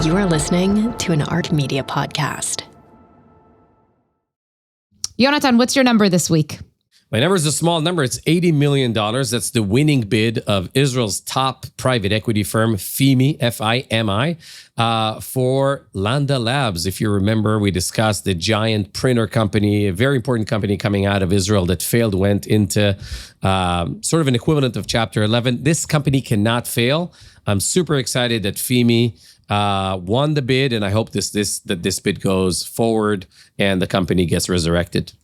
You are listening to an Art Media podcast. Jonathan, what's your number this week? My number is a small number. It's $80 million. That's the winning bid of Israel's top private equity firm, FIMI, F-I-M-I, for Landa Labs. If you remember, we discussed the giant printer company, a very important company coming out of Israel that failed, went into sort of an equivalent of Chapter 11. This company cannot fail. I'm super excited that FIMI won the bid, and I hope that this bid goes forward and the company gets resurrected.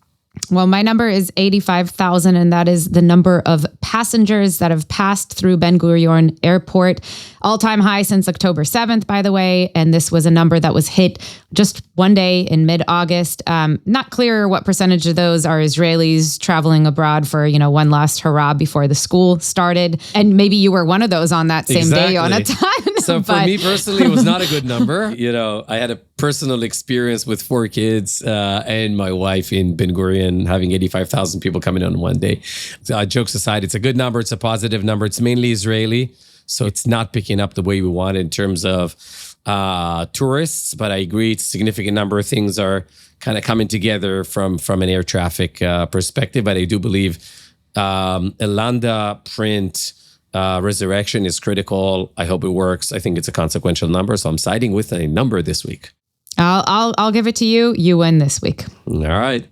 Well, my number is 85,000, and that is the number of passengers that have passed through Ben Gurion Airport. All-time high since October 7th, by the way. And this was a number that was hit just one day in mid-August. Not clear what percentage of those are Israelis traveling abroad for, one last hurrah before the school started. And maybe you were one of those on that same day on a time. So for me personally, it was not a good number. I had a personal experience with 4 kids and my wife in Ben Gurion having 85,000 people coming on one day. Jokes aside, it's a good number. It's a positive number. It's mainly Israeli. So it's not picking up the way we want in terms of tourists. But I agree, it's a significant number of things are kind of coming together from an air traffic perspective. But I do believe a Landa print resurrection is critical. I hope it works. I think it's a consequential number. So I'm siding with a number this week. I'll give it to you. You win this week. All right.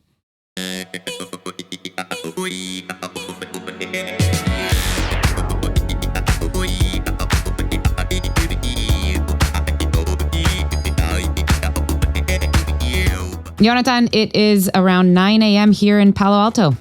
Jonathan, it is around 9 a.m. here in Palo Alto.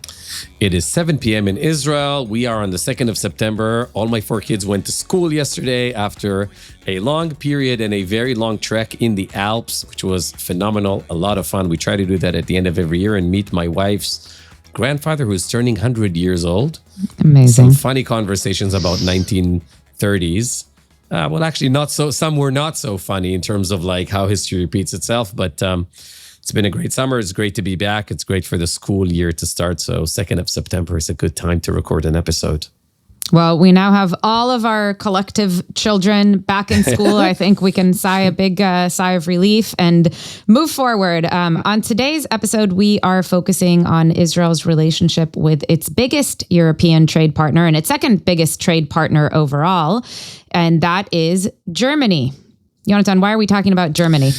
It is 7 p.m. in Israel. We are on the 2nd of September. All my 4 kids went to school yesterday after a long period and a very long trek in the Alps, which was phenomenal, a lot of fun. We try to do that at the end of every year and meet my wife's grandfather, who's turning 100 years old. Amazing. Some funny conversations about 1930s. Well, actually, some were not so funny in terms of like how history repeats itself, but it's been a great summer. It's great to be back. It's great for the school year to start. So 2nd of September is a good time to record an episode. Well, we now have all of our collective children back in school. I think we can sigh a big sigh of relief and move forward. On today's episode, we are focusing on Israel's relationship with its biggest European trade partner and its second biggest trade partner overall, and that is Germany. Jonathan, why are we talking about Germany?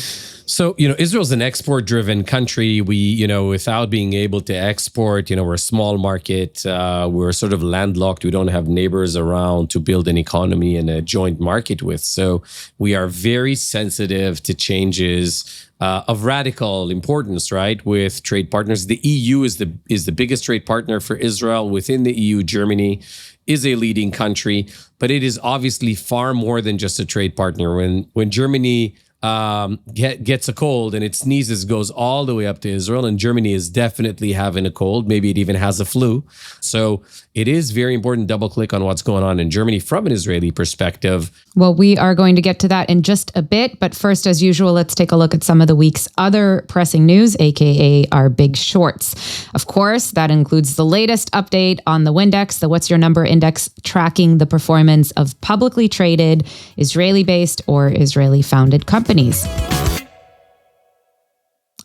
So, Israel's an export-driven country. We, without being able to export, we're a small market. We're sort of landlocked. We don't have neighbors around to build an economy and a joint market with. So we are very sensitive to changes of radical importance, right? With trade partners. The EU is the biggest trade partner for Israel. Within the EU, Germany is a leading country, but it is obviously far more than just a trade partner. When Germany gets a cold and it sneezes, goes all the way up to Israel, and Germany is definitely having a cold. Maybe it even has a flu. So it is very important to double click on what's going on in Germany from an Israeli perspective. Well, we are going to get to that in just a bit. But first, as usual, let's take a look at some of the week's other pressing news, aka our big shorts. Of course, that includes the latest update on the WYNDEX, the What's Your Number Index, tracking the performance of publicly traded, Israeli-based or Israeli-founded companies.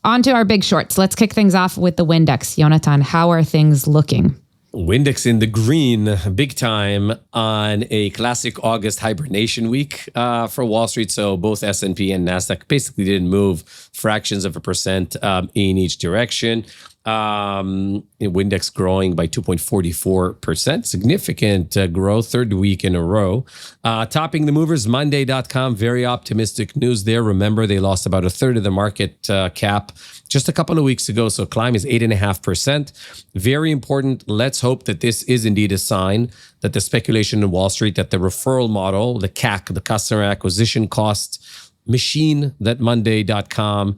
On to our big shorts. Let's kick things off with the WYNDEX. Jonathan, how are things looking? WYNDEX in the green, big time on a classic August hibernation week for Wall Street. So both S&P and NASDAQ basically didn't move fractions of a percent in each direction. WYNDEX growing by 2.44%, significant growth, third week in a row. Topping the movers, Monday.com, very optimistic news there. Remember, they lost about a third of the market cap just a couple of weeks ago. So climb is 8.5%. Very important. Let's hope that this is indeed a sign that the speculation in Wall Street, that the referral model, the CAC, the customer acquisition cost machine that Monday.com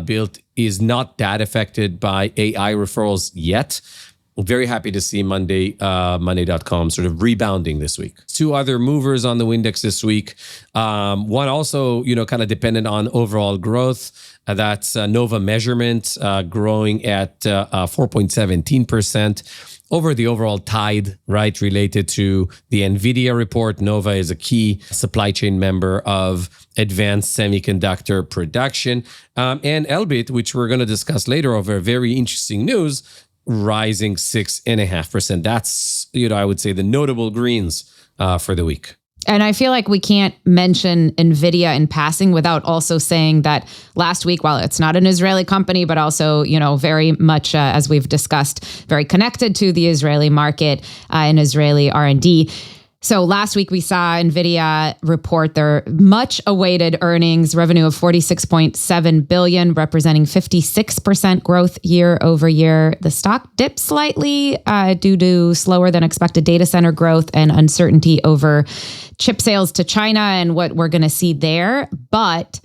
built is not that affected by AI referrals yet. Very happy to see Monday.com sort of rebounding this week. 2 other movers on the WYNDEX this week. One also, kind of dependent on overall growth. That's Nova Measurement growing at 4.17%. over the overall tide, right, related to the Nvidia report. Nova is a key supply chain member of advanced semiconductor production. And Elbit, which we're going to discuss later, over very interesting news, rising 6.5%. That's, I would say the notable greens for the week. And I feel like we can't mention Nvidia in passing without also saying that last week, while it's not an Israeli company, but also, very much, as we've discussed, very connected to the Israeli market and Israeli R&D. So last week we saw Nvidia report their much awaited earnings, revenue of $46.7 billion, representing 56% growth year over year. The stock dipped slightly due to slower than expected data center growth and uncertainty over chip sales to China and what we're going to see there. But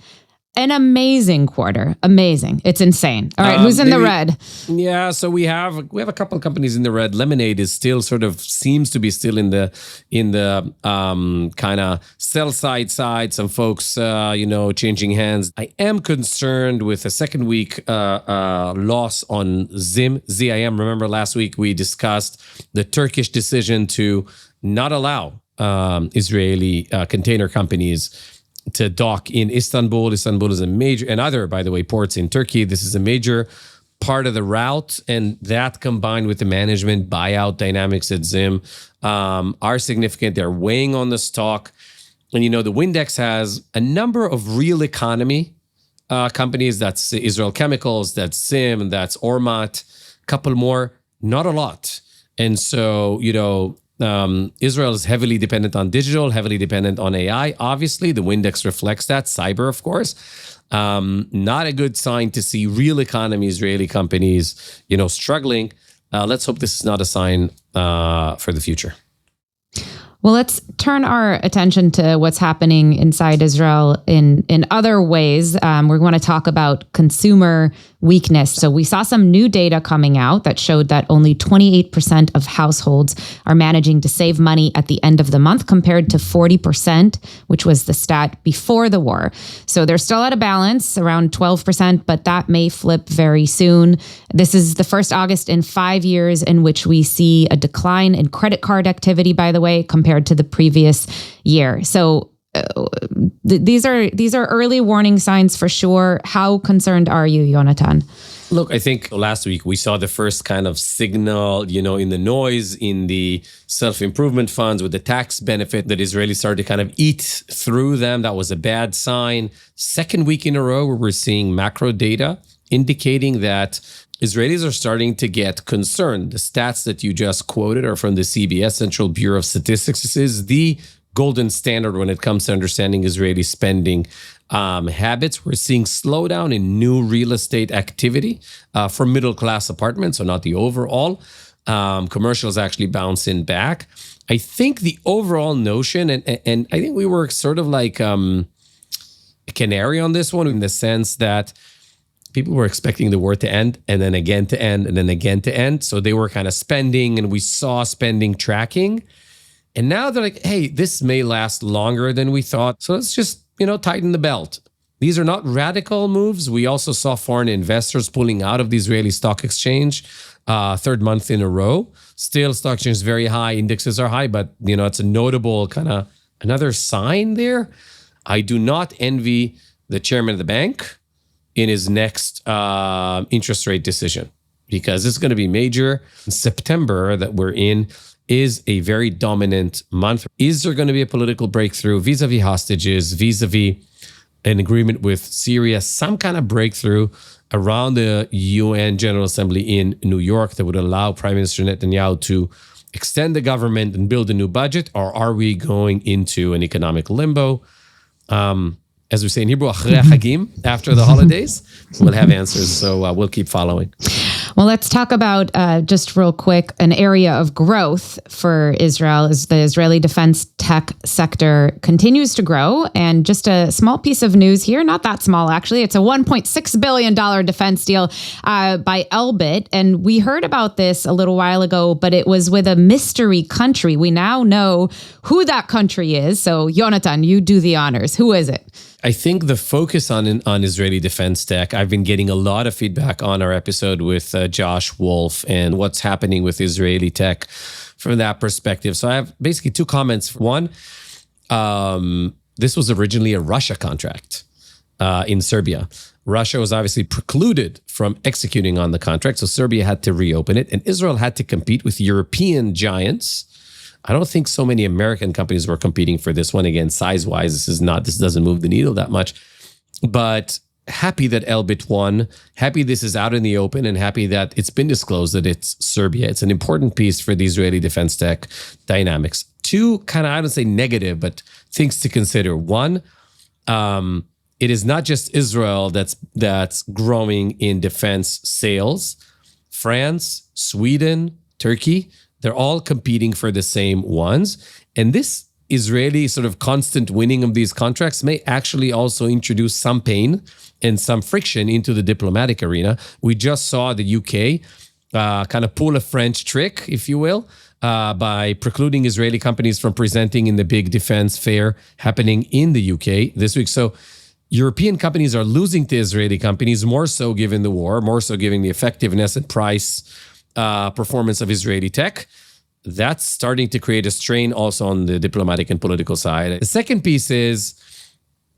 an amazing quarter. Amazing. It's insane. All right. Who's in the red? Yeah. So we have a couple of companies in the red. Lemonade is still seems to be still in the kind of sell side. Some folks, changing hands. I am concerned with a second week loss on ZIM. Remember last week we discussed the Turkish decision to not allow Israeli container companies to dock in Istanbul. Istanbul is a major, and other, by the way, ports in Turkey. This is a major part of the route, and that combined with the management buyout dynamics at ZIM are significant. They're weighing on the stock. And, the WYNDEX has a number of real economy companies. That's Israel Chemicals, that's ZIM, that's Ormat, a couple more, not a lot. And so, Israel is heavily dependent on digital, heavily dependent on AI. Obviously, the WYNDEX reflects that. Cyber, of course. Not a good sign to see real economy Israeli companies, struggling. Let's hope this is not a sign for the future. Well, let's turn our attention to what's happening inside Israel in other ways. We want to talk about consumer weakness. So we saw some new data coming out that showed that only 28% of households are managing to save money at the end of the month compared to 40%, which was the stat before the war. So they're still at a balance, around 12%, but that may flip very soon. This is the first August in 5 years in which we see a decline in credit card activity, by the way, compared to the previous year. So these are early warning signs for sure. How concerned are you, Yonatan? Look, I think last week we saw the first kind of signal, in the noise in the self-improvement funds with the tax benefit that Israelis started to kind of eat through them. That was a bad sign. Second week in a row where we're seeing macro data indicating that Israelis are starting to get concerned. The stats that you just quoted are from the CBS, Central Bureau of Statistics. This is the golden standard when it comes to understanding Israeli spending habits. We're seeing slowdown in new real estate activity for middle-class apartments, so not the overall. Commercials actually bouncing back. I think the overall notion, and I think we were sort of like a canary on this one in the sense that people were expecting the war to end and then again to end and then again to end. So they were kind of spending and we saw spending tracking. And now they're like, hey, this may last longer than we thought. So let's just, tighten the belt. These are not radical moves. We also saw foreign investors pulling out of the Israeli stock exchange third month in a row. Still, stock exchange is very high. Indexes are high, but, it's a notable kind of another sign there. I do not envy the chairman of the bank in his next interest rate decision, because it's going to be major. September that we're in is a very dominant month. Is there going to be a political breakthrough vis-a-vis hostages, vis-a-vis an agreement with Syria, some kind of breakthrough around the UN General Assembly in New York that would allow Prime Minister Netanyahu to extend the government and build a new budget? Or are we going into an economic limbo? As we say in Hebrew, after the holidays, we'll have answers. So we'll keep following. Well, let's talk about, just real quick, an area of growth for Israel is the Israeli defense tech sector continues to grow. And just a small piece of news here, not that small, actually. It's a $1.6 billion defense deal by Elbit. And we heard about this a little while ago, but it was with a mystery country. We now know who that country is. So, Yonatan, you do the honors. Who is it? I think the focus on Israeli defense tech, I've been getting a lot of feedback on our episode with Josh Wolf and what's happening with Israeli tech from that perspective. So I have basically two comments. One, this was originally a Russia contract in Serbia. Russia was obviously precluded from executing on the contract, so Serbia had to reopen it, and Israel had to compete with European giants. I don't think so many American companies were competing for this one. Again, size-wise, this doesn't move the needle that much. But happy that Elbit won. Happy this is out in the open, and happy that it's been disclosed that it's Serbia. It's an important piece for the Israeli defense tech dynamics. Two, kind of, I don't say negative, but things to consider. One, it is not just Israel that's growing in defense sales. France, Sweden, Turkey, they're all competing for the same ones. And this Israeli sort of constant winning of these contracts may actually also introduce some pain and some friction into the diplomatic arena. We just saw the UK kind of pull a French trick, if you will, by precluding Israeli companies from presenting in the big defense fair happening in the UK this week. So European companies are losing to Israeli companies, more so given the war, more so given the effectiveness and price performance of Israeli tech. That's starting to create a strain also on the diplomatic and political side. The second piece is,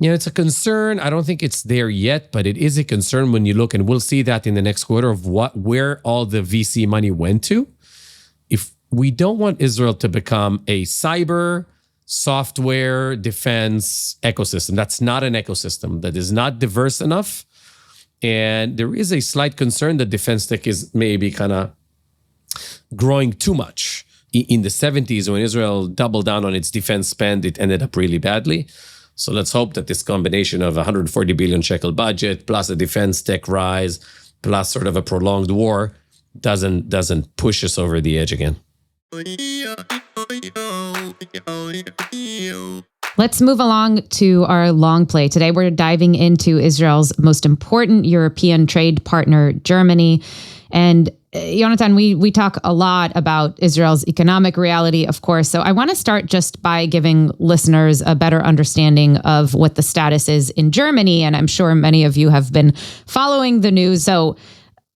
it's a concern. I don't think it's there yet, but it is a concern when you look, and we'll see that in the next quarter, of where all the VC money went to. If we don't want Israel to become a cyber software defense ecosystem, that's not an ecosystem, that is not diverse enough. And there is a slight concern that defense tech is maybe kind of growing too much. In the 70s, when Israel doubled down on its defense spend, it ended up really badly. So let's hope that this combination of 140 billion shekel budget plus a defense tech rise plus sort of a prolonged war doesn't push us over the edge again. Let's move along to our long play. Today, we're diving into Israel's most important European trade partner, Germany. And Jonathan, we talk a lot about Israel's economic reality, of course. So I want to start just by giving listeners a better understanding of what the status is in Germany. And I'm sure many of you have been following the news. So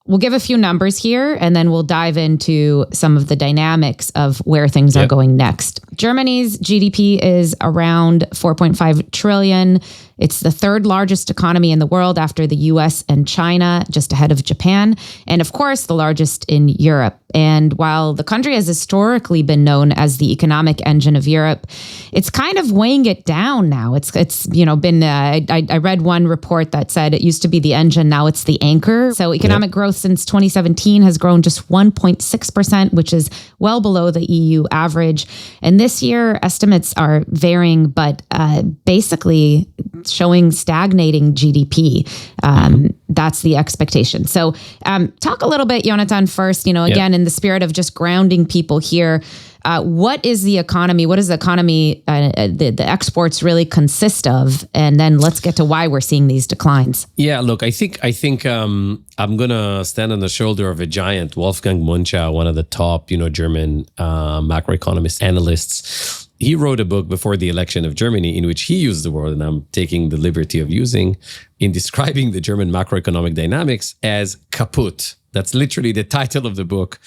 we'll give a few numbers here, and then we'll dive into some of the dynamics of where things are going next. Germany's GDP is around 4.5 trillion. It's the third largest economy in the world after the US and China, just ahead of Japan, and of course, the largest in Europe. And while the country has historically been known as the economic engine of Europe, it's kind of weighing it down now. It's been, I read one report that said it used to be the engine, now it's the anchor. So economic growth since 2017 has grown just 1.6%, which is well below the EU average. And this year, estimates are varying, but basically showing stagnating GDP. That's the expectation. So talk a little bit, Jonathan, first, again, in the spirit of just grounding people here. What is the economy? What does the economy, the exports really consist of? And then let's get to why we're seeing these declines. Yeah, look, I think I'm going to stand on the shoulder of a giant, Wolfgang Muncha, one of the top, German macroeconomist analysts. He wrote a book before the election of Germany in which he used the word, and I'm taking the liberty of using, in describing the German macroeconomic dynamics as kaputt. That's literally the title of the book.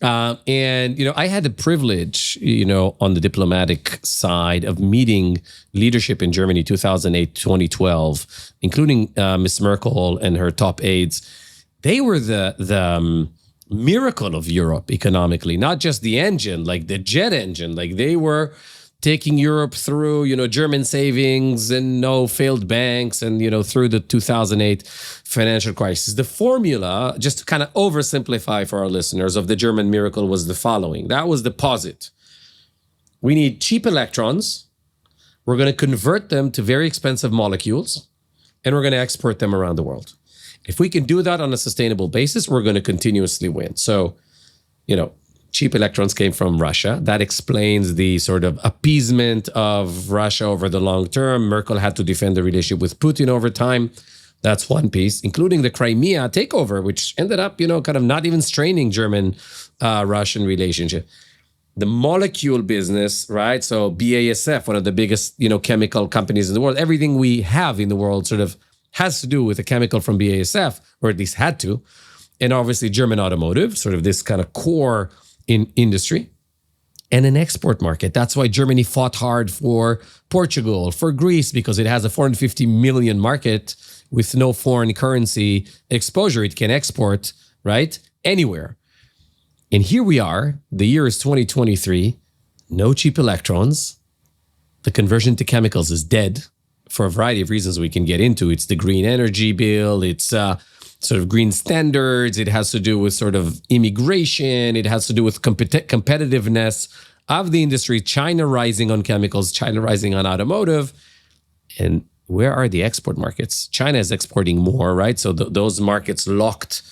And I had the privilege, on the diplomatic side of meeting leadership in Germany 2008, 2012, including Miss Merkel and her top aides. They were the miracle of Europe economically, not just the engine, like the jet engine. Like they were taking Europe through, German savings and no failed banks and, through the 2008 financial crisis. The formula, just to kind of oversimplify for our listeners, of the German miracle was the following. That was the posit. We need cheap electrons. We're going to convert them to very expensive molecules, and we're going to export them around the world. If we can do that on a sustainable basis, we're going to continuously win. So, cheap electrons came from Russia. That explains the sort of appeasement of Russia over the long term. Merkel had to defend the relationship with Putin over time. That's one piece, including the Crimea takeover, which ended up, kind of not even straining German-Russian relationship. the molecule business, right? So BASF, one of the biggest, chemical companies in the world, everything we have in the world sort of has to do with a chemical from BASF, or at least had to. And obviously German automotive, sort of this kind of core in industry, and an export market. That's why Germany fought hard for Portugal, for Greece, because it has a 450 million market with no foreign currency exposure. It can export, right, anywhere. And here we are, the year is 2023, no cheap electrons. The conversion to chemicals is dead for a variety of reasons we can get into. It's the green energy bill, it's sort of green standards, it has to do with sort of immigration, it has to do with competitiveness of the industry, China rising on chemicals, China rising on automotive. And where are the export markets? China is exporting more, right? So those markets locked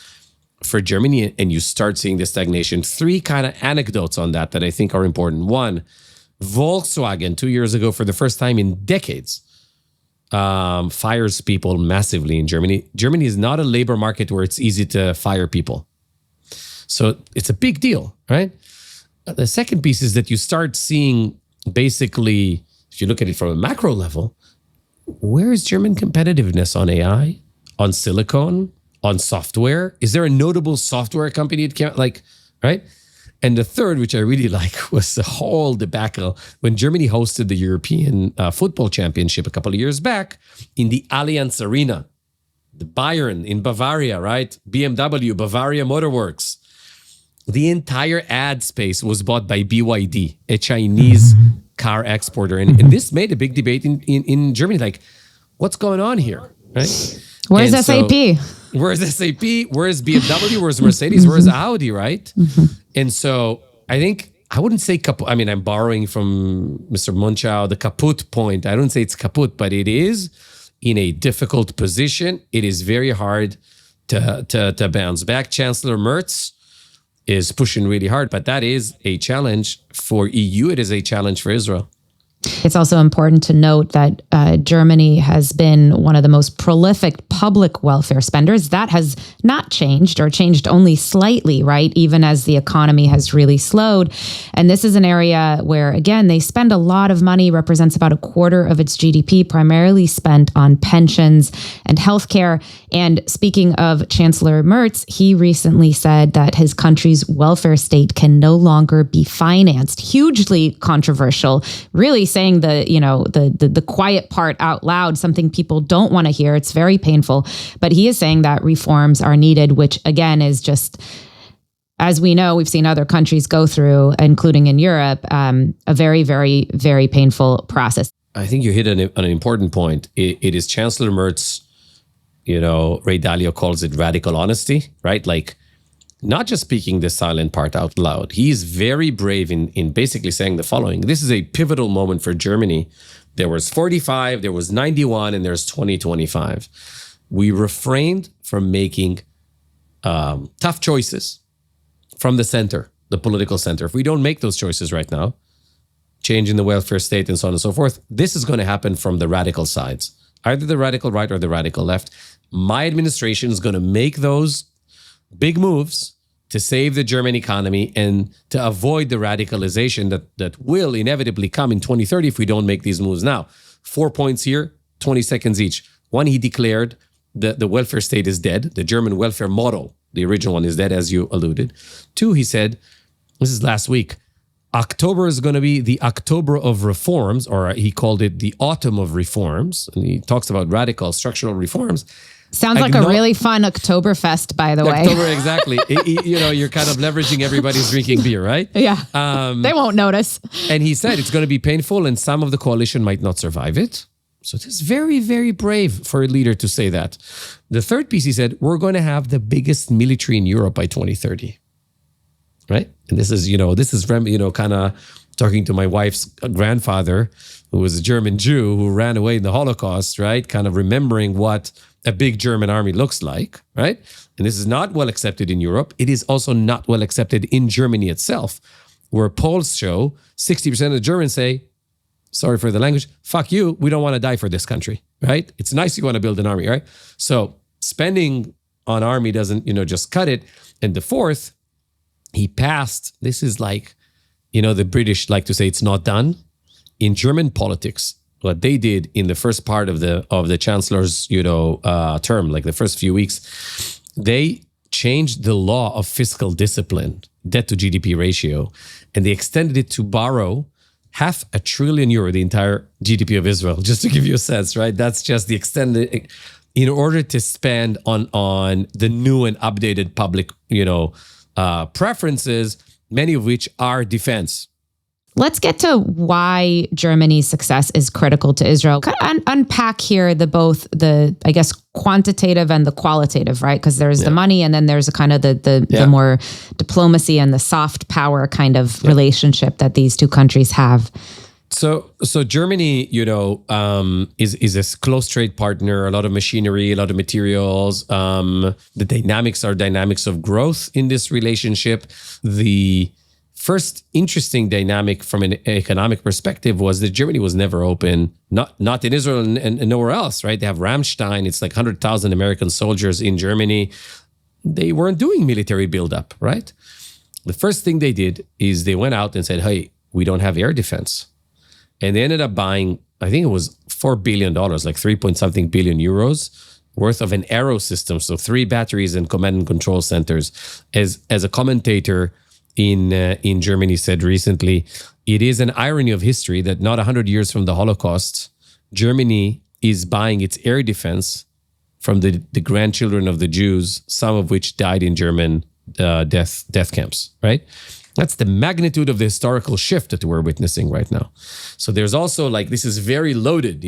for Germany, and you start seeing the stagnation. Three kind of anecdotes on that I think are important. One, Volkswagen 2 years ago, for the first time in decades, fires people massively in Germany. Germany is not a labor market where it's easy to fire people. So it's a big deal, right? The second piece is that you start seeing, basically, if you look at it from a macro level, where is German competitiveness on AI, on silicon, on software? Is there a notable software company it can't, right? And the third, which I really like, was the whole debacle when Germany hosted the European Football Championship a couple of years back in the Allianz Arena, the Bayern in Bavaria, right? BMW, Bavaria Motorworks. The entire ad space was bought by BYD, a Chinese car exporter. And this made a big debate in Germany, like, what's going on here, right? Where's SAP? Where's SAP? Where's BMW? Where's Mercedes? Where's Audi, right? And so I think, I wouldn't say kaput. I mean, I'm borrowing from Mr. Munchau, the kaput point. I don't say it's kaput, but it is in a difficult position. It is very hard to bounce back. Chancellor Merz is pushing really hard, but that is a challenge for EU. It is a challenge for Israel. It's also important to note that Germany has been one of the most prolific public welfare spenders. That has not changed, or changed only slightly, right? Even as the economy has really slowed. And this is an area where, again, they spend a lot of money, represents about a quarter of its GDP, primarily spent on pensions and healthcare. And speaking of Chancellor Merz, he recently said that his country's welfare state can no longer be financed. Hugely controversial, really saying the quiet part out loud, something people don't want to hear. It's very painful. But he is saying that reforms are needed, which again is just, as we know, we've seen other countries go through, including in Europe, a very, very, very painful process. I think you hit an important point. It is Chancellor Merz, Ray Dalio calls it radical honesty, right? Like, not just speaking the silent part out loud. He is very brave in basically saying the following. This is a pivotal moment for Germany. There was 45, there was 91, and there's 2025. We refrained from making tough choices from the center, the political center. If we don't make those choices right now, changing the welfare state and so on and so forth, this is going to happen from the radical sides, either the radical right or the radical left. My administration is going to make those big moves to save the German economy and to avoid the radicalization that will inevitably come in 2030 if we don't make these moves now. 4 points here, 20 seconds each. One, he declared that the welfare state is dead. The German welfare model, the original one, is dead, as you alluded. Two, he said, this is last week, October is going to be the October of reforms, or he called it the autumn of reforms. And he talks about radical structural reforms. Sounds like a really fun Oktoberfest, by the way. October, exactly. You're kind of leveraging everybody's drinking beer, right? Yeah. They won't notice. And he said it's going to be painful and some of the coalition might not survive it. So it is very, very brave for a leader to say that. The third piece, he said, we're going to have the biggest military in Europe by 2030. Right? And this is kind of talking to my wife's grandfather, who was a German Jew who ran away in the Holocaust, right? Kind of remembering what a big German army looks like, right? And this is not well accepted in Europe. It is also not well accepted in Germany itself, where polls show 60% of the Germans say, sorry for the language, fuck you, we don't want to die for this country, right? It's nice you want to build an army, right? So spending on army doesn't, just cut it. And the fourth, he passed, this is like the British like to say it's not done. In German politics, what they did in the first part of the chancellor's, term, like the first few weeks, they changed the law of fiscal discipline, debt to GDP ratio, and they extended it to borrow €500 billion, the entire GDP of Israel, just to give you a sense, right? That's just the extended, in order to spend on the new and updated public, preferences, many of which are defense. Let's get to why Germany's success is critical to Israel. Kind of unpack here both the quantitative and the qualitative, right? Because there's the money, and then there's a kind of the more diplomacy and the soft power kind of relationship that these two countries have. So Germany, is a close trade partner. A lot of machinery, a lot of materials. The dynamics are dynamics of growth in this relationship. The first interesting dynamic from an economic perspective was that Germany was never open, not in Israel and nowhere else, right? They have Ramstein. It's like 100,000 American soldiers in Germany. They weren't doing military buildup, right? The first thing they did is they went out and said, hey, we don't have air defense. And they ended up buying, I think it was $4 billion, like 3-point-something billion euros worth of an aero system. So 3 batteries and command and control centers. As a commentator in Germany said recently, it is an irony of history that not 100 years from the Holocaust, Germany is buying its air defense from the grandchildren of the Jews, some of which died in German death camps, right? That's the magnitude of the historical shift that we're witnessing right now. So there's also this is very loaded,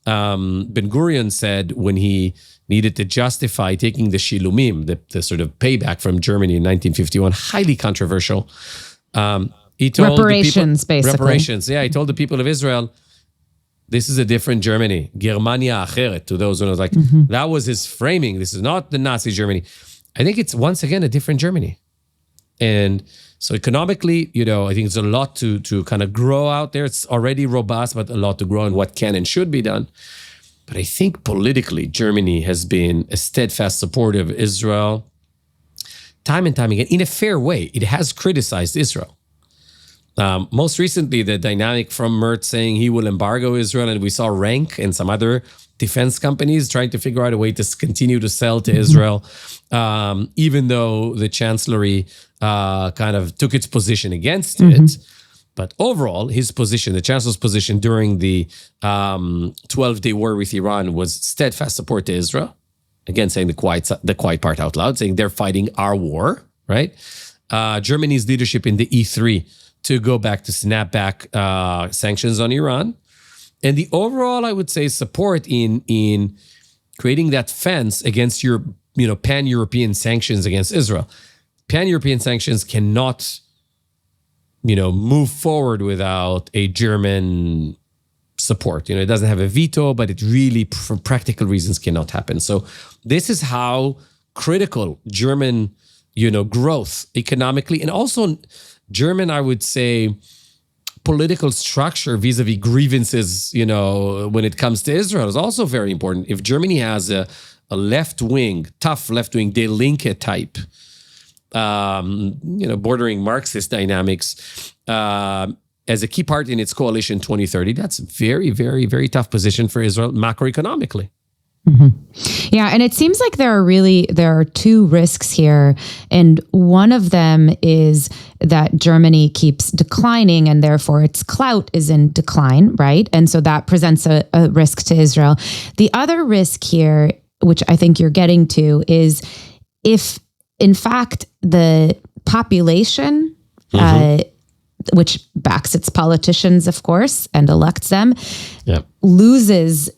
Ben-Gurion said when he needed to justify taking the shilumim, the sort of payback from Germany in 1951, highly controversial. He told reparations, basically. Reparations, yeah. He told the people of Israel, this is a different Germany. Germania acheret, to those who know, that was his framing. This is not the Nazi Germany. I think it's, once again, a different Germany. And so economically, I think it's a lot to kind of grow out there. It's already robust, but a lot to grow in what can and should be done. But I think politically, Germany has been a steadfast supporter of Israel. Time and time again, in a fair way, it has criticized Israel. Most recently, the dynamic from Merz saying he will embargo Israel, and we saw Rank and some other defense companies trying to figure out a way to continue to sell to Israel, even though the chancellery kind of took its position against it. But overall, his position, the chancellor's position during the 12-day war with Iran was steadfast support to Israel. Again, saying the quiet part out loud, saying they're fighting our war, right? Germany's leadership in the E3 to go back to snap back sanctions on Iran. And the overall, I would say, support in creating that fence against your, pan-European sanctions against Israel. Pan-European sanctions cannot, move forward without a German support. It doesn't have a veto, but it really, for practical reasons, cannot happen. So this is how critical German, growth economically, and also German, I would say, political structure vis-a-vis grievances, when it comes to Israel is also very important. If Germany has a left-wing, tough left-wing, De Linke type, bordering Marxist dynamics, as a key part in its coalition 2030, that's very, very, very tough position for Israel macroeconomically. Yeah, and it seems like there are two risks here, and one of them is that Germany keeps declining, and therefore its clout is in decline, right? And so that presents a risk to Israel. The other risk here, which I think you're getting to, is if, in fact, the population, which backs its politicians, of course, and elects them, loses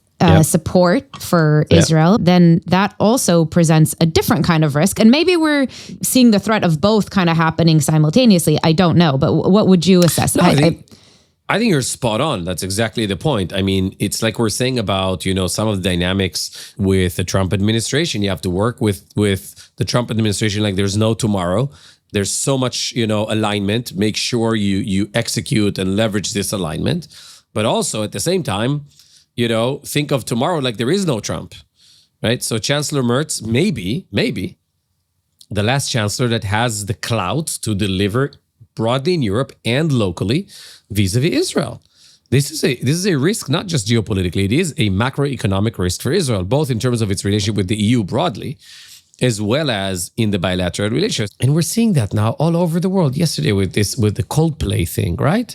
support for Israel, then that also presents a different kind of risk. And maybe we're seeing the threat of both kind of happening simultaneously. I don't know. But what would you assess? No, I think you're spot on. That's exactly the point. I mean, it's like we're saying about, some of the dynamics with the Trump administration. You have to work with the Trump administration like there's no tomorrow. There's so much, alignment. Make sure you execute and leverage this alignment. But also at the same time, think of tomorrow like there is no Trump, right? So Chancellor Merz, maybe the last chancellor that has the clout to deliver broadly in Europe and locally vis-a-vis Israel. This is a risk, not just geopolitically, it is a macroeconomic risk for Israel, both in terms of its relationship with the EU broadly, as well as in the bilateral relations. And we're seeing that now all over the world. Yesterday with the Coldplay thing, right?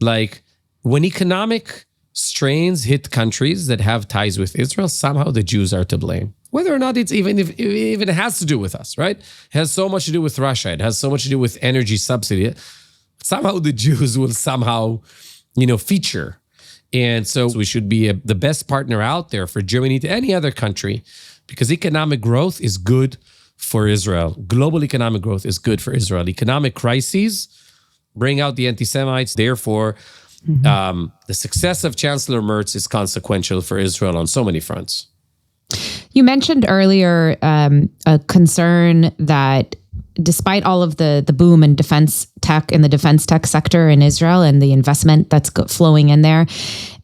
Like when economic strains hit countries that have ties with Israel, somehow the Jews are to blame. Whether or not it's even it has to do with us, right? It has so much to do with Russia. It has so much to do with energy subsidy. Somehow the Jews will feature. And so we should be the best partner out there for Germany to any other country, because economic growth is good for Israel. Global economic growth is good for Israel. Economic crises bring out the anti-Semites. Therefore, the success of Chancellor Merz is consequential for Israel on so many fronts. You mentioned earlier a concern that despite all of the boom in defense tech in the defense tech sector in Israel and the investment that's flowing in there,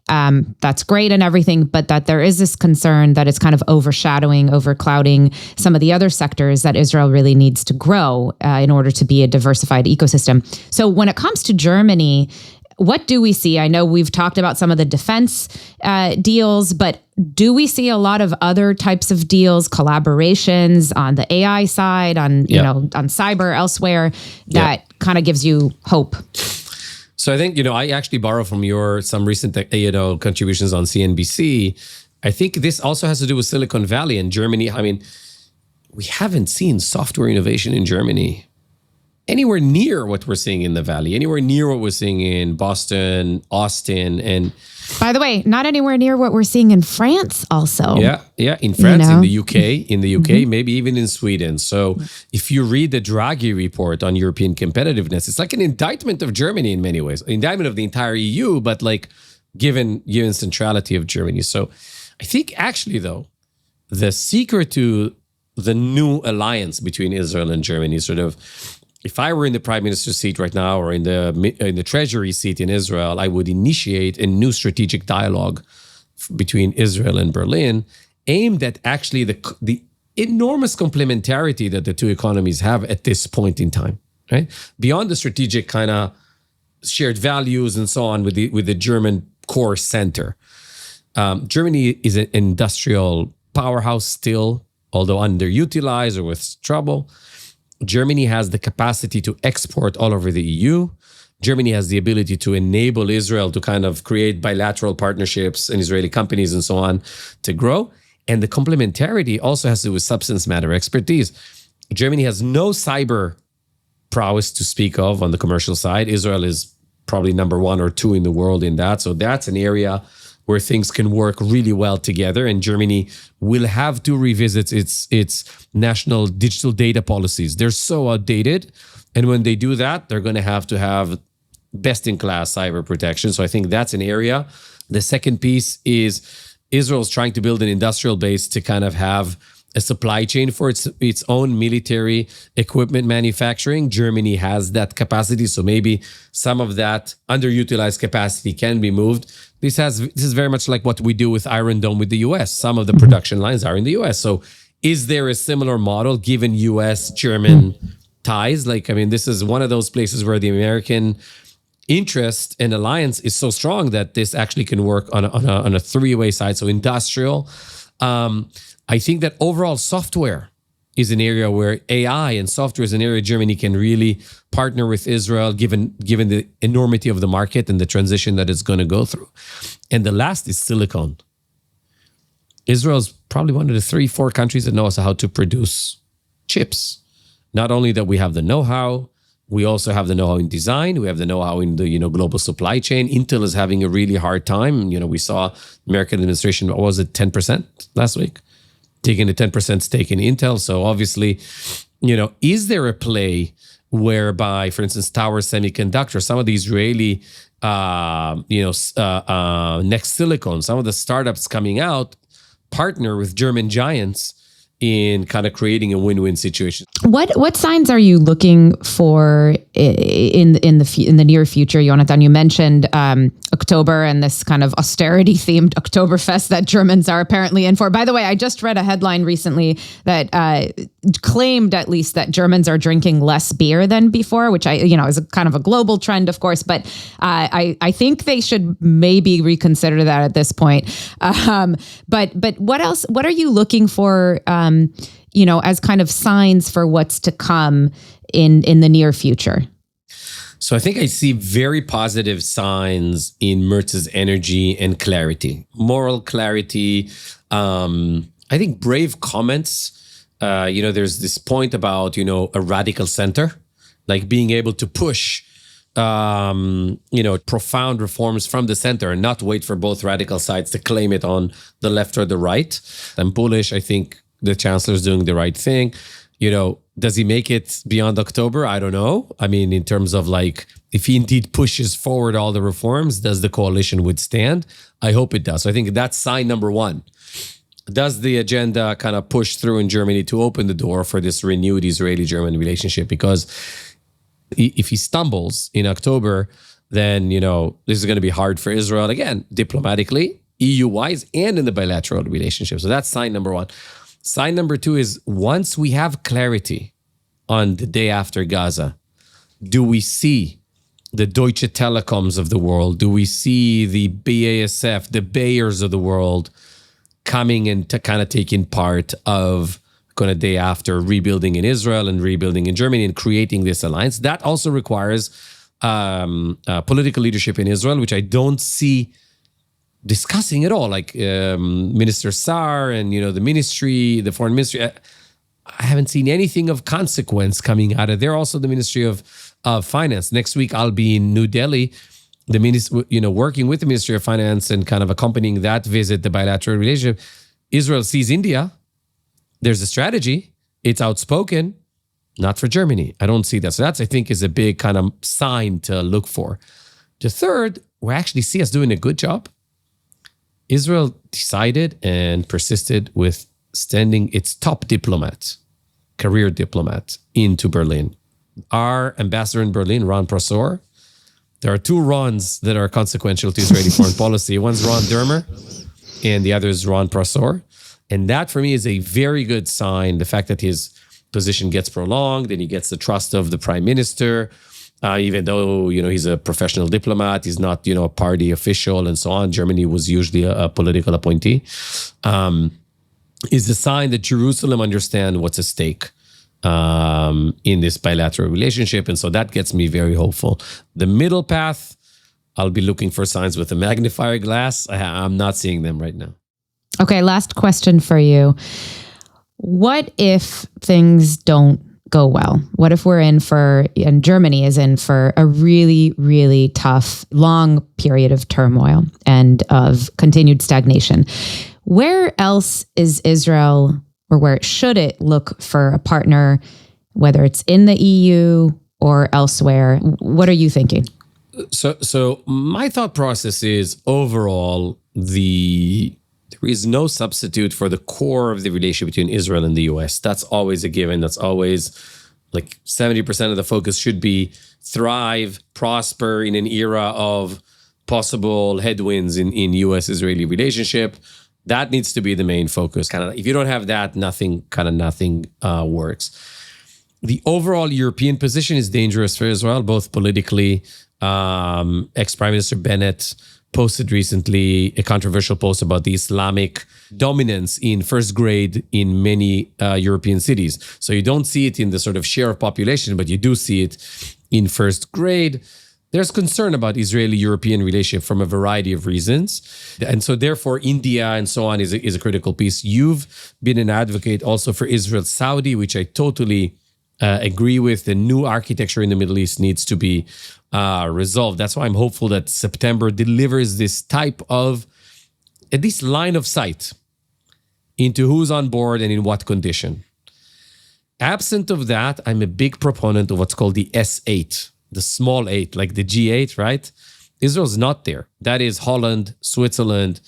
that's great and everything, but that there is this concern that it's kind of overclouding some of the other sectors that Israel really needs to grow in order to be a diversified ecosystem. So when it comes to Germany, what do we see? I know we've talked about some of the defense deals, but do we see a lot of other types of deals, collaborations on the AI side, on on cyber elsewhere that kind of gives you hope? So I think, I actually borrow from some recent, contributions on CNBC. I think this also has to do with Silicon Valley and Germany. I mean, we haven't seen software innovation in Germany anywhere near what we're seeing in the Valley, anywhere near what we're seeing in Boston, Austin, and by the way, not anywhere near what we're seeing in France also. Yeah, in France, in the UK, maybe even in Sweden. So if you read the Draghi report on European competitiveness, it's like an indictment of Germany in many ways, an indictment of the entire EU, but like given centrality of Germany. So I think actually though, the secret to the new alliance between Israel and Germany sort of, if I were in the prime minister's seat right now or in the treasury seat in Israel, I would initiate a new strategic dialogue between Israel and Berlin aimed at actually the enormous complementarity that the two economies have at this point in time, right? Beyond the strategic kind of shared values and so on with the German core center. Germany is an industrial powerhouse still, although underutilized or with trouble. Germany has the capacity to export all over the EU. Germany has the ability to enable Israel to kind of create bilateral partnerships and Israeli companies and so on to grow. And the complementarity also has to do with substance matter expertise. Germany has no cyber prowess to speak of on the commercial side. Israel is probably number 1 or 2 in the world in that. So that's an area where things can work really well together. And Germany will have to revisit its national digital data policies. They're so outdated. And when they do that, they're going to have best-in-class cyber protection. So I think that's an area. The second piece is Israel's trying to build an industrial base to kind of have a supply chain for its own military equipment manufacturing. Germany has that capacity. So maybe some of that underutilized capacity can be moved. This is very much like what we do with Iron Dome with the US. Some of the production lines are in the US. So is there a similar model given US-German ties? This is one of those places where the American interest and alliance is so strong that this actually can work on a three-way side. So industrial. I think that overall software is an area where AI and software is an area Germany can really partner with Israel, given the enormity of the market and the transition that it's going to go through. And the last is silicon. Israel's probably one of the 3-4 countries that knows how to produce chips. Not only that we have the know-how, we also have the know-how in design. We have the know-how in the global supply chain. Intel is having a really hard time. We saw the American administration, what was it, 10% last week? Taking a 10% stake in Intel. So obviously, is there a play whereby, for instance, Tower Semiconductor, some of the Israeli, Next Silicon, some of the startups coming out, partner with German giants in kind of creating a win-win situation? What signs are you looking for in the near future, Jonathan? You mentioned October and this kind of austerity themed Oktoberfest that Germans are apparently in for. By the way, I just read a headline recently that claimed at least that Germans are drinking less beer than before, which is a kind of a global trend, of course. But I think they should maybe reconsider that at this point. But what else? What are you looking for? As kind of signs for what's to come in the near future? So I think I see very positive signs in Mertz's energy and clarity, moral clarity. I think brave comments. There's this point about, a radical center, like being able to push, profound reforms from the center and not wait for both radical sides to claim it on the left or the right. I'm bullish. I think the chancellor is doing the right thing. Does he make it beyond October? I don't know. I mean, in terms of if he indeed pushes forward all the reforms, does the coalition withstand? I hope it does. So I think that's sign number one. Does the agenda kind of push through in Germany to open the door for this renewed Israeli-German relationship? Because if he stumbles in October, then, this is going to be hard for Israel, again, diplomatically, EU-wise, and in the bilateral relationship. So that's sign number one. Sign number two is once we have clarity on the day after Gaza, do we see the Deutsche Telekoms of the world? Do we see the BASF, the Bayers of the world coming and to kind of taking part of kind of day after rebuilding in Israel and rebuilding in Germany and creating this alliance? That also requires political leadership in Israel, which I don't see discussing at all, like Minister Saar and the ministry, the foreign ministry. I haven't seen anything of consequence coming out of there. Also, the Ministry of Finance. Next week, I'll be in New Delhi, working with the Ministry of Finance and kind of accompanying that visit, the bilateral relationship. Israel sees India. There's a strategy. It's outspoken. Not for Germany. I don't see that. So that's, I think, is a big kind of sign to look for. The third, we actually see us doing a good job. Israel decided and persisted with sending its top diplomat, career diplomat, into Berlin. Our ambassador in Berlin, Ron Prosor. There are two Rons that are consequential to Israeli foreign policy. One's Ron Dermer, and the other is Ron Prosor. And that, for me, is a very good sign. The fact that his position gets prolonged and he gets the trust of the prime minister, even though, he's a professional diplomat, he's not, a party official and so on. Germany was usually a political appointee, is a sign that Jerusalem understand what's at stake in this bilateral relationship. And so that gets me very hopeful. The middle path, I'll be looking for signs with a magnifier glass. I'm not seeing them right now. Okay, last question for you. What if things don't go well? What if and Germany is in for a really, really tough, long period of turmoil and of continued stagnation? Where else is Israel, or where should it look for a partner, whether it's in the EU or elsewhere? What are you thinking? So my thought process is overall, there is no substitute for the core of the relationship between Israel and the US. That's always a given. That's always 70% of the focus should be thrive, prosper in an era of possible headwinds in US-Israeli relationship. That needs to be the main focus. If you don't have that, nothing works. The overall European position is dangerous for Israel, both politically. Ex-Prime Minister Bennett posted recently a controversial post about the Islamic dominance in first grade in many European cities. So you don't see it in the sort of share of population, but you do see it in first grade. There's concern about Israeli-European relationship from a variety of reasons. And so therefore, India and so on is a critical piece. You've been an advocate also for Israel-Saudi, which I totally agree with. The new architecture in the Middle East needs to be resolved. That's why I'm hopeful that September delivers this type of, at least line of sight into who's on board and in what condition. Absent of that, I'm a big proponent of what's called the S8, the small 8, like the G8, right? Israel's not there. That is Holland, Switzerland,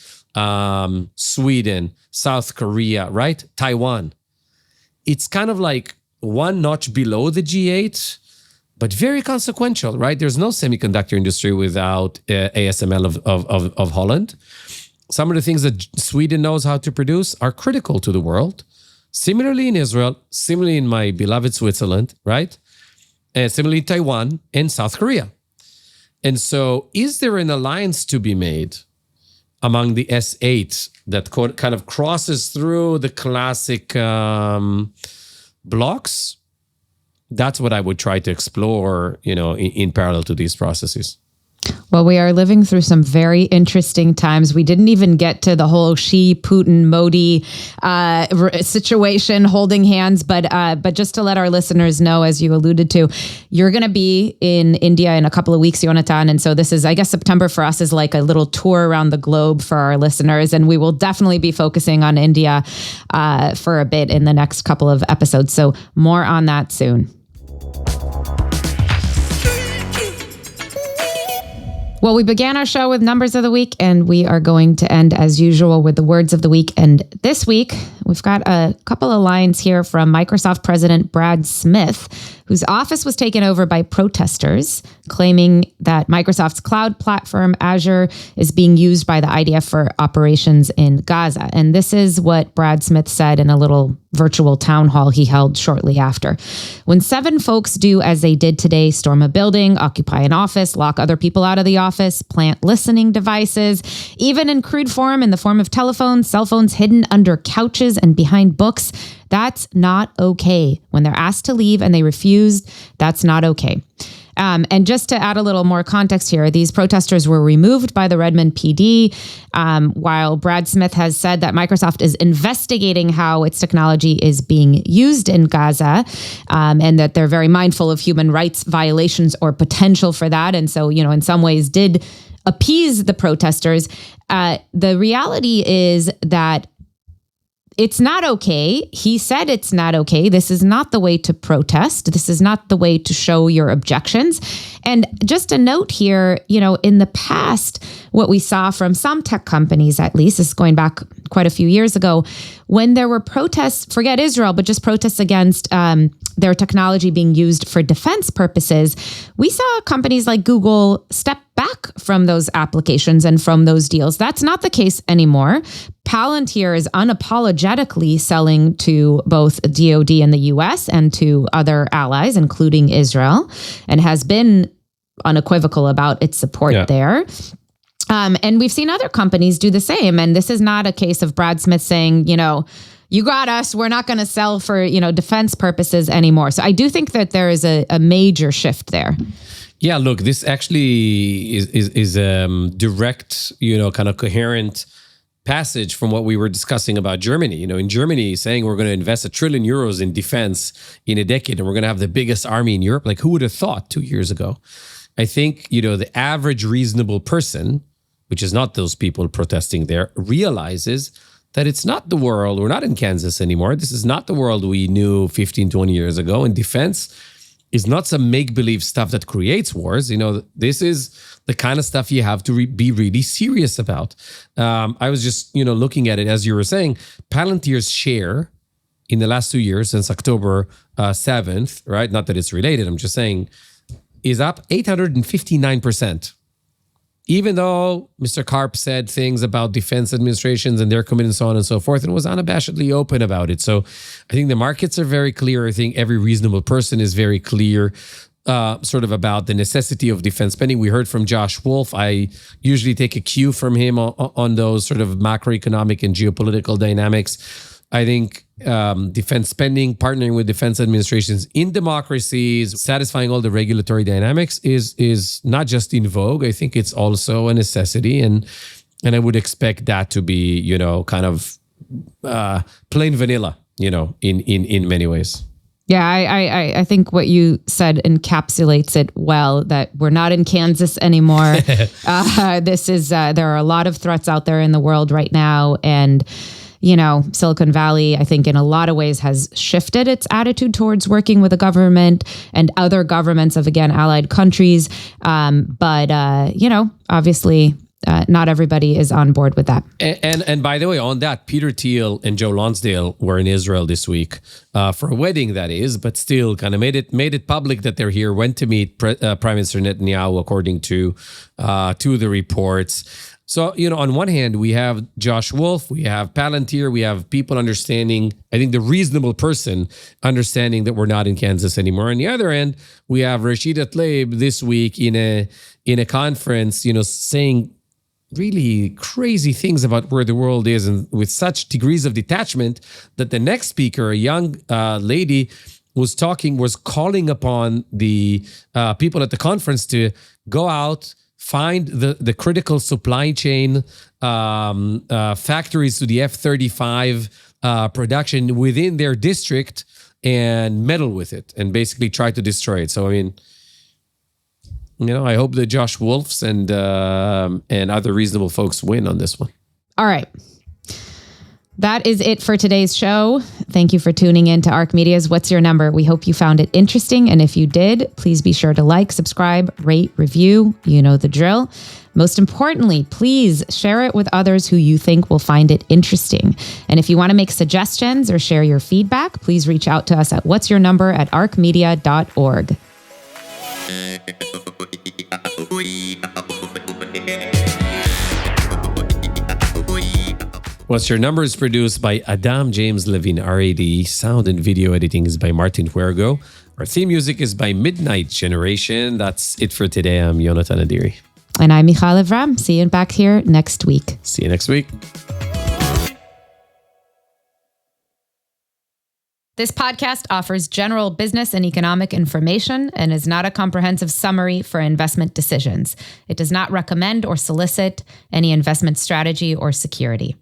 Sweden, South Korea, right? Taiwan. It's kind of like one notch below the G8, but very consequential, right? There's no semiconductor industry without ASML of Holland. Some of the things that Sweden knows how to produce are critical to the world. Similarly in Israel, similarly in my beloved Switzerland, right? And similarly in Taiwan and South Korea. And so is there an alliance to be made among the S8 that kind of crosses through the classic blocks? That's what I would try to explore, in parallel to these processes. Well, we are living through some very interesting times. We didn't even get to the whole Xi, Putin, Modi situation, holding hands. But just to let our listeners know, as you alluded to, you're going to be in India in a couple of weeks, Yonatan. And so this is, I guess, September for us is like a little tour around the globe for our listeners. And we will definitely be focusing on India for a bit in the next couple of episodes. So more on that soon. Well, we began our show with numbers of the week, and we are going to end as usual with the words of the week. And this week, we've got a couple of lines here from Microsoft President Brad Smith, whose office was taken over by protesters, claiming that Microsoft's cloud platform, Azure, is being used by the IDF for operations in Gaza. And this is what Brad Smith said in a little virtual town hall he held shortly after. When 7 folks do as they did today, storm a building, occupy an office, lock other people out of the office, plant listening devices, even in crude form in the form of telephones, cell phones hidden under couches and behind books, that's not okay. When they're asked to leave and they refused, that's not okay. And just to add a little more context here, these protesters were removed by the Redmond PD, while Brad Smith has said that Microsoft is investigating how its technology is being used in Gaza, and that they're very mindful of human rights violations or potential for that. And so, in some ways did appease the protesters. The reality is that it's not okay. He said it's not okay. This is not the way to protest. This is not the way to show your objections. And just a note here, in the past, what we saw from some tech companies, at least, this is going back quite a few years ago, when there were protests, forget Israel, but just protests against their technology being used for defense purposes, we saw companies like Google step back from those applications and from those deals. That's not the case anymore. Palantir is unapologetically selling to both DoD in the US and to other allies, including Israel, and has been unequivocal about its support there. And we've seen other companies do the same. And this is not a case of Brad Smith saying, you got us, we're not going to sell for, defense purposes anymore. So I do think that there is a major shift there. Yeah, look, this actually is direct, kind of coherent passage from what we were discussing about Germany. In Germany, saying we're going to invest €1 trillion in defense in a decade and we're going to have the biggest army in Europe. Like, who would have thought 2 years ago? I think, the average reasonable person, which is not those people protesting there, realizes that it's not the world. We're not in Kansas anymore. This is not the world we knew 15, 20 years ago. And defense is not some make-believe stuff that creates wars. This is the kind of stuff you have to be really serious about. I was just, looking at it as you were saying, Palantir's share in the last 2 years since October 7th, right? Not that it's related, I'm just saying, is up 859%. Even though Mr. Karp said things about defense administrations and their commitment and so on and so forth, and was unabashedly open about it. So I think the markets are very clear. I think every reasonable person is very clear sort of about the necessity of defense spending. We heard from Josh Wolf. I usually take a cue from him on those sort of macroeconomic and geopolitical dynamics. I think defense spending, partnering with defense administrations in democracies, satisfying all the regulatory dynamics is not just in vogue. I think it's also a necessity, and I would expect that to be, kind of plain vanilla, in many ways. Yeah, I think what you said encapsulates it well, that we're not in Kansas anymore. This is there are a lot of threats out there in the world right now, and Silicon Valley, I think in a lot of ways has shifted its attitude towards working with the government and other governments of, again, allied countries. But obviously not everybody is on board with that. And by the way, on that, Peter Thiel and Joe Lonsdale were in Israel this week for a wedding, that is, but still kind of made it public that they're here. Went to meet Prime Minister Netanyahu, according to the reports. So, on one hand, we have Josh Wolf, we have Palantir, we have people understanding, I think the reasonable person understanding that we're not in Kansas anymore. On the other end, we have Rashida Tlaib this week in a conference, saying really crazy things about where the world is, and with such degrees of detachment that the next speaker, a young lady, was calling upon the people at the conference to go out, find the critical supply chain factories to the F-35 production within their district and meddle with it and basically try to destroy it. So, I mean, I hope that Josh Wolfs and other reasonable folks win on this one. All right. That is it for today's show. Thank you for tuning in to ARC Media's What's Your Number? We hope you found it interesting. And if you did, please be sure to like, subscribe, rate, review. You know the drill. Most importantly, please share it with others who you think will find it interesting. And if you want to make suggestions or share your feedback, please reach out to us at whatsyournumber@arcmedia.org. What's Your Number is produced by Adam James Levine, RAD. Sound and video editing is by Martin Huergo. Our theme music is by Midnight Generation. That's it for today. I'm Yonatan Adiri. And I'm Michal Evram. See you back here next week. See you next week. This podcast offers general business and economic information and is not a comprehensive summary for investment decisions. It does not recommend or solicit any investment strategy or security.